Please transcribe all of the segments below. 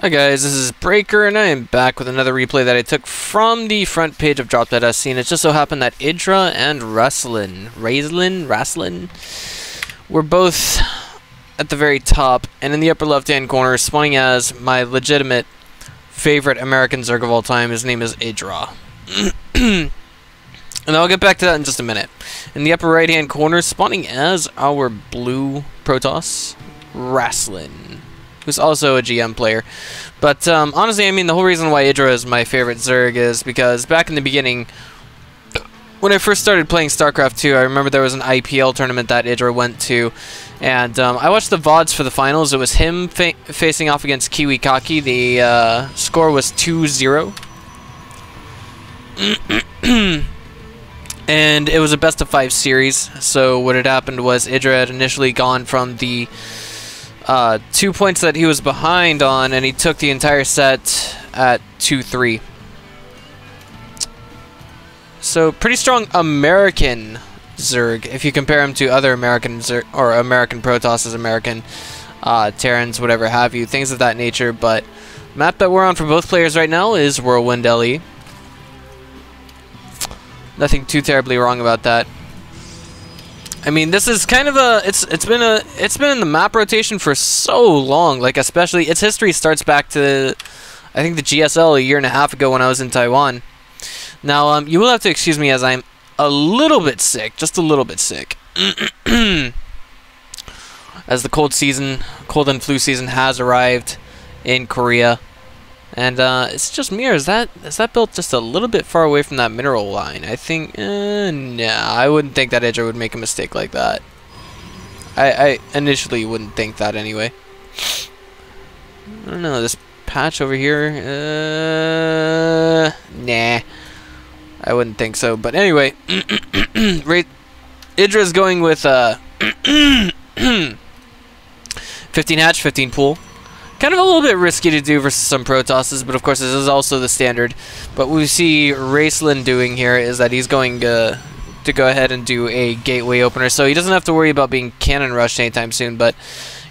Hi guys, this is Breaker, and I am back with another replay that I took from the front page of Drop.sc, and it just so happened that IdrA and Raistlin were both at the very top, and in the upper left-hand corner, spawning as my legitimate favorite American Zerg of all time. His name is IdrA. And I'll get back to that in just a minute. In the upper right-hand corner, spawning as our blue Protoss, Raistlin, who's also a GM player. But honestly, I mean, the whole reason why IdrA is my favorite Zerg is because back in the beginning, when I first started playing StarCraft 2, I remember there was an IPL tournament that IdrA went to, and I watched the VODs for the finals. It was him facing off against Kiwi Kaki. The score was 2-0. And it was a best-of-5 series, so what had happened was IdrA had initially gone from the 2 points that he was behind on, and he took the entire set at 2-3. So pretty strong American Zerg if you compare him to other American Zerg or American Protosses, American Terrans, whatever have you, things of that nature. But map that we're on for both players right now is Whirlwind LE. Nothing too terribly wrong about that. I mean, this is kind of a it's been in the map rotation for so long. Like, especially its history starts back to I think the GSL a year and a half ago when I was in Taiwan. Now, you will have to excuse me as I'm a little bit sick, just a little bit sick. As the cold and flu season has arrived in Korea. And it's just me, or is that built just a little bit far away from that mineral line? I think, nah, I wouldn't think that IdrA would make a mistake like that. I initially wouldn't think that anyway. I don't know, this patch over here, nah, I wouldn't think so. But anyway, IdrA's going with 15 hatch, 15 pool. Kind of a little bit risky to do versus some Protosses, but of course this is also the standard. But what we see Raistlin doing here is that he's going to go ahead and do a gateway opener, so he doesn't have to worry about being cannon rushed anytime soon. But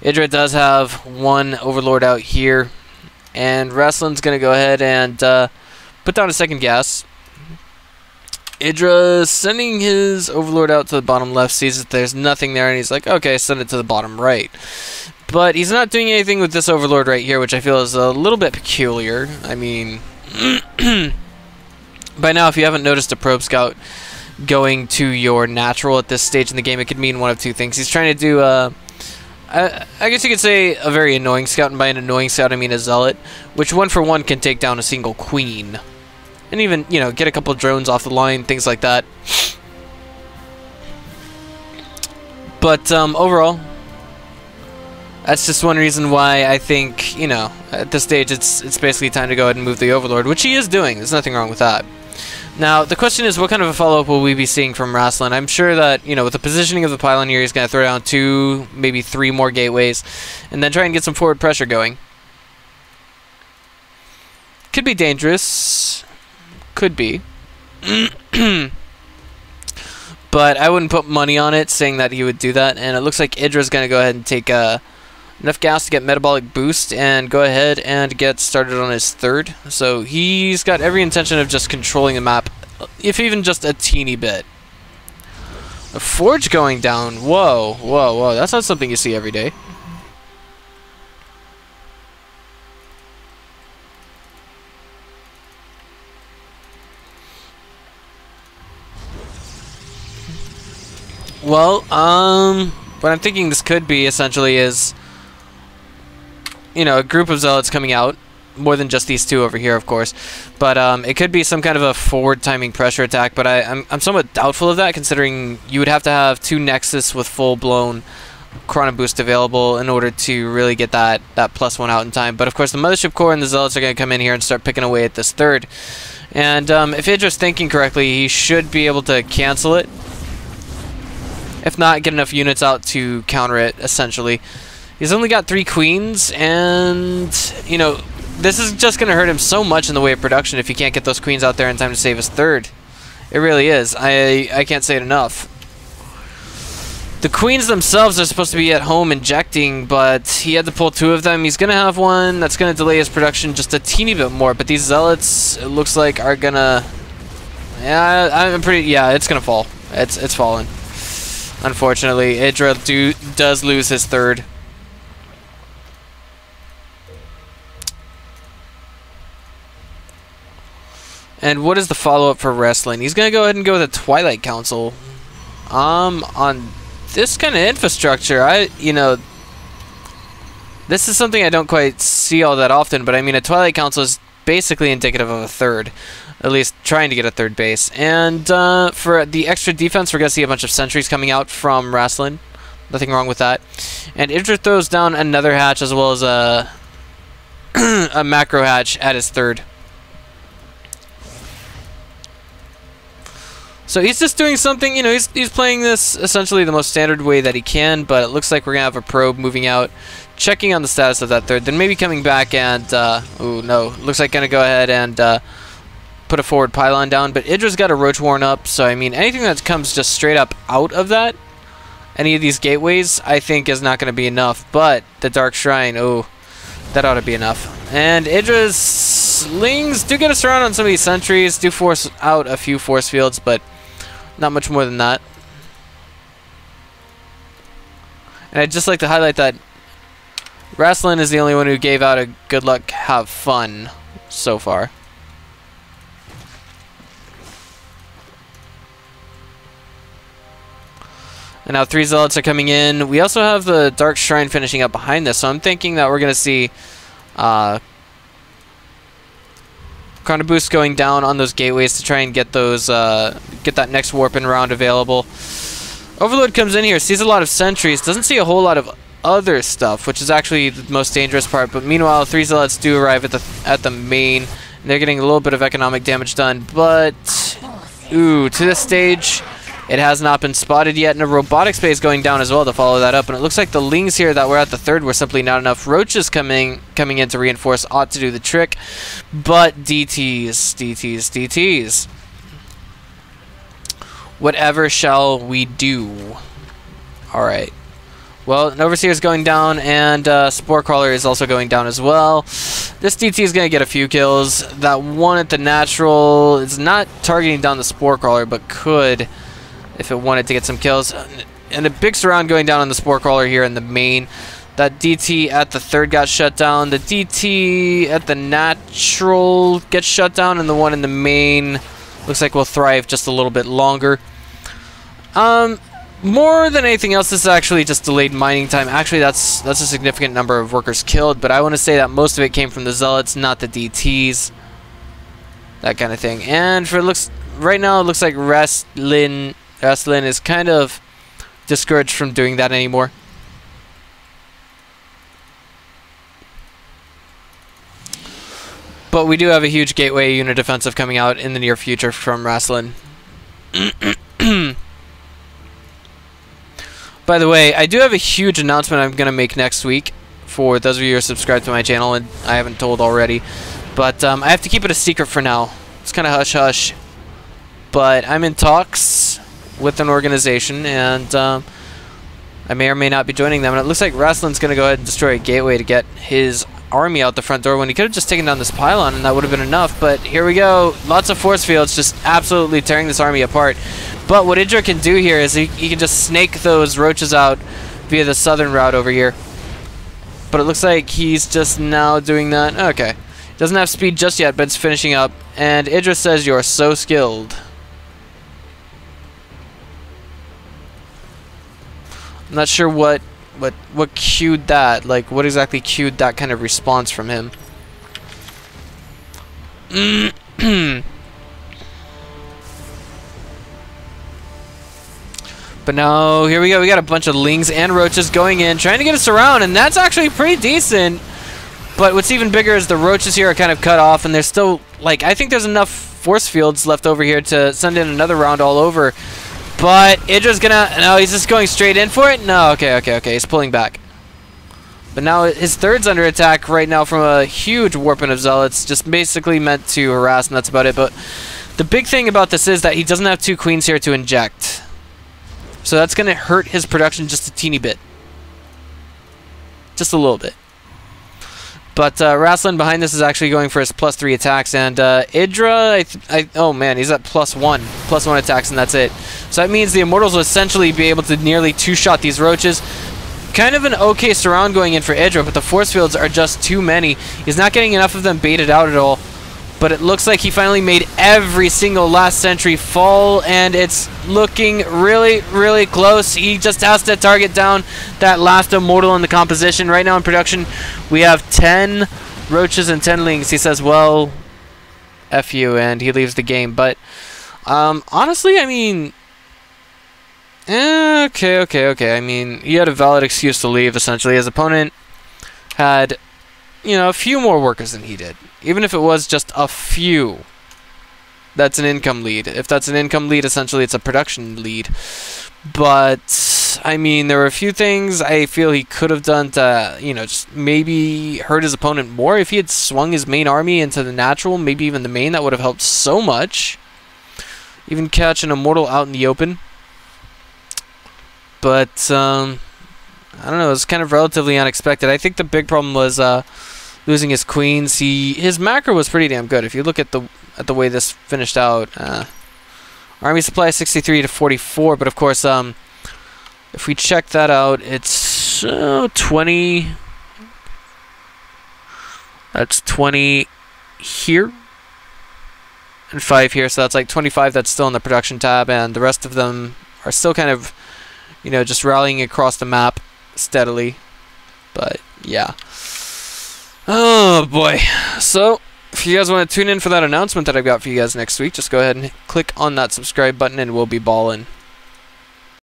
IdrA does have one Overlord out here, and Raistlin's going to go ahead and put down a second gas. IdrA sending his Overlord out to the bottom left, sees that there's nothing there, and he's like, okay, send it to the bottom right. But he's not doing anything with this Overlord right here, which I feel is a little bit peculiar. I mean, by now, if you haven't noticed a Probe Scout going to your natural at this stage in the game, it could mean one of two things. He's trying to do, I guess you could say, a very annoying scout, and by an annoying scout, I mean a Zealot, which one for one can take down a single Queen. And even, you know, get a couple drones off the line, things like that. But overall, that's just one reason why I think, you know, at this stage it's basically time to go ahead and move the Overlord, which he is doing. There's nothing wrong with that. Now, the question is, what kind of a follow-up will we be seeing from Raistlin? I'm sure that, you know, with the positioning of the pylon here, he's going to throw down 2, maybe 3 more gateways, and then try and get some forward pressure going. Could be dangerous. Could be. But I wouldn't put money on it, saying that he would do that, and it looks like IdrA's going to go ahead and take enough gas to get metabolic boost and go ahead and get started on his third. So he's got every intention of just controlling the map, if even just a teeny bit. A forge going down. Whoa, whoa, whoa. That's not something you see every day. Well, what I'm thinking this could be essentially is, you know, a group of Zealots coming out, more than just these 2 over here, of course. But it could be some kind of a forward timing pressure attack, but I'm somewhat doubtful of that, considering you would have to have 2 Nexus with full-blown Chrono Boost available in order to really get that +1 out in time. But of course, the Mothership Core and the Zealots are going to come in here and start picking away at this third. And if IdrA's thinking correctly, he should be able to cancel it. If not, get enough units out to counter it, essentially. He's only got 3 queens, and, you know, this is just going to hurt him so much in the way of production if he can't get those queens out there in time to save his third. It really is. I can't say it enough. The queens themselves are supposed to be at home injecting, but he had to pull 2 of them. He's going to have one that's going to delay his production just a teeny bit more, but these zealots, it looks like, are going to... Yeah, I'm pretty... Yeah, it's going to fall. It's fallen. Unfortunately, IdrA does lose his 3rd. And what is the follow-up for Raistlin? He's going to go ahead and go with a Twilight Council. On this kind of infrastructure, you know, this is something I don't quite see all that often, but I mean, a Twilight Council is basically indicative of a 3rd. At least trying to get a 3rd base. And for the extra defense, we're going to see a bunch of sentries coming out from Raistlin. Nothing wrong with that. And IdrA throws down another hatch as well as a, a macro hatch at his 3rd. So he's just doing something, you know, he's playing this essentially the most standard way that he can, but it looks like we're going to have a probe moving out, checking on the status of that 3rd, then maybe coming back and, ooh, no, looks like going to go ahead and put a forward pylon down, but IdrA's got a roach warren up, so I mean, anything that comes just straight up out of that, any of these gateways, I think is not going to be enough, but the Dark Shrine, oh, that ought to be enough. And IdrA's slings do get us around on some of these sentries, do force out a few force fields, but not much more than that. And I'd just like to highlight that Raistlin is the only one who gave out a good luck, have fun so far. And now 3 zealots are coming in. We also have the Dark Shrine finishing up behind this, so I'm thinking that we're going to see Chrono Boost going down on those gateways to try and get those get that next warp-in round available. Overload comes in here, sees a lot of sentries, doesn't see a whole lot of other stuff, which is actually the most dangerous part. But meanwhile, 3 zealots do arrive at the main, and they're getting a little bit of economic damage done. But ooh, to this stage, it has not been spotted yet, and a robotics base going down as well to follow that up. And it looks like the lings here that were at the 3rd were simply not enough. Roaches coming in to reinforce ought to do the trick, but DTs. Whatever shall we do? Alright. Well, an Overseer is going down, and Spore Crawler is also going down as well. This DT is going to get a few kills. That one at the natural is not targeting down the Spore Crawler, but could if it wanted to get some kills. And a big surround going down on the Spore Crawler here in the main. That DT at the 3rd got shut down. The DT at the natural gets shut down, and the one in the main looks like will thrive just a little bit longer. More than anything else, this is actually just delayed mining time. Actually, that's a significant number of workers killed, but I want to say that most of it came from the zealots, not the DTs. That kind of thing. And for right now, it looks like Raistlin is kind of discouraged from doing that anymore. But we do have a huge gateway unit offensive coming out in the near future from Raistlin. By the way, I do have a huge announcement I'm going to make next week for those of you who are subscribed to my channel, and I haven't told already. But I have to keep it a secret for now. It's kind of hush-hush. But I'm in talks with an organization, and I may or may not be joining them. And it looks like Raistlin's going to go ahead and destroy a gateway to get his army out the front door when he could have just taken down this pylon, and that would have been enough. But here we go. Lots of force fields just absolutely tearing this army apart. But what IdrA can do here is he can just snake those roaches out via the southern route over here. But it looks like he's just now doing that. Okay. Doesn't have speed just yet, but it's finishing up. And IdrA says, "You're so skilled." I'm not sure what cued that. Like, what exactly cued that kind of response from him. But no, here we go. We got a bunch of lings and roaches going in, trying to get us around, and that's actually pretty decent. But what's even bigger is the roaches here are kind of cut off, and there's still, like, I think there's enough force fields left over here to send in another round all over. But IdrA's gonna, no, he's just going straight in for it? No, okay, he's pulling back. But now his 3rd's under attack right now from a huge warping of zealots, just basically meant to harass, and that's about it. But the big thing about this is that he doesn't have 2 queens here to inject. So that's going to hurt his production just a teeny bit. Just a little bit. But Raistlin behind this is actually going for his +3 attacks, and IdrA, oh man, he's at +1 attacks, and that's it. So that means the Immortals will essentially be able to nearly two-shot these roaches. Kind of an okay surround going in for IdrA, but the force fields are just too many. He's not getting enough of them baited out at all. But it looks like he finally made every single last sentry fall, and it's looking really, really close. He just has to target down that last Immortal in the composition. Right now in production, we have 10 roaches and 10 lings. He says, well, F you, and he leaves the game. But honestly, I mean, okay. I mean, he had a valid excuse to leave, essentially. His opponent had, you know, a few more workers than he did. Even if it was just a few, that's an income lead. If that's an income lead, essentially it's a production lead. But, I mean, there were a few things I feel he could have done to, you know, just maybe hurt his opponent more. If he had swung his main army into the natural, maybe even the main, that would have helped so much. Even catch an Immortal out in the open. But, I don't know, it was kind of relatively unexpected. I think the big problem was, losing his queens. His macro was pretty damn good. If you look at the way this finished out, army supply 63 to 44. But of course, if we check that out, it's 20. That's 20 here and 5 here. So that's like 25. That's still in the production tab, and the rest of them are still kind of, you know, just rallying across the map steadily. But yeah. Oh boy. So, if you guys want to tune in for that announcement that I've got for you guys next week, just go ahead and click on that subscribe button and we'll be ballin'.